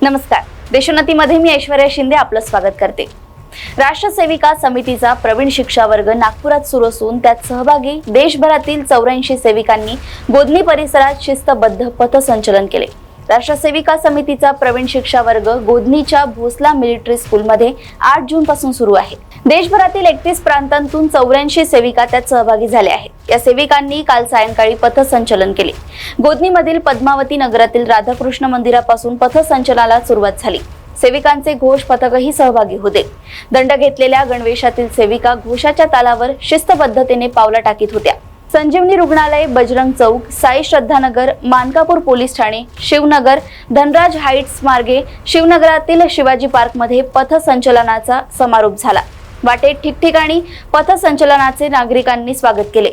नमस्कार, देशोन्नतीमध्ये मी ऐश्वर्या शिंदे आपलं स्वागत करते। राष्ट्रसेविका समितीचा प्रवीण शिक्षा वर्ग नागपुरात सुरू असून त्यात सहभागी देशभरातील 84 सेविकांनी गोधनी परिसरात शिस्तबद्ध पथसंचलन केले। राष्ट्रसेविका समितीचा प्रवीण शिक्षा वर्ग गोधनीच्या भोसला मिलिटरी स्कूलमध्ये 8 जून पासून सुरू आहे। देशभरातील 31 प्रांतांतून 84 सेविका त्यात सहभागी झाल्या आहेत। या सेविकांनी काल सायंकाळी पथसंचलन केले। गोधनीमधील पद्मावती नगरातील राधाकृष्ण मंदिरापासून पथसंचलनाला सुरुवात झाली। सेविकांचे घोष पथकही सहभागी होते। दंड घेतलेल्या गणवेशातील सेविका घोषाच्या तालावर शिस्तबद्धतेने पावलं टाकीत होत्या। संजीवनी रुग्णालय, बजरंग चौक, साई श्रद्धानगर, मानकापूर पोलीस ठाणे, शिवनगर, धनराज हाइट्स मार्गे शिवनगरातील शिवाजी पार्कमध्ये पथसंचलनाचा समारोप झाला। वाटेत ठिकठिकाणी पथसंचलनाचे नागरिकांनी स्वागत केले।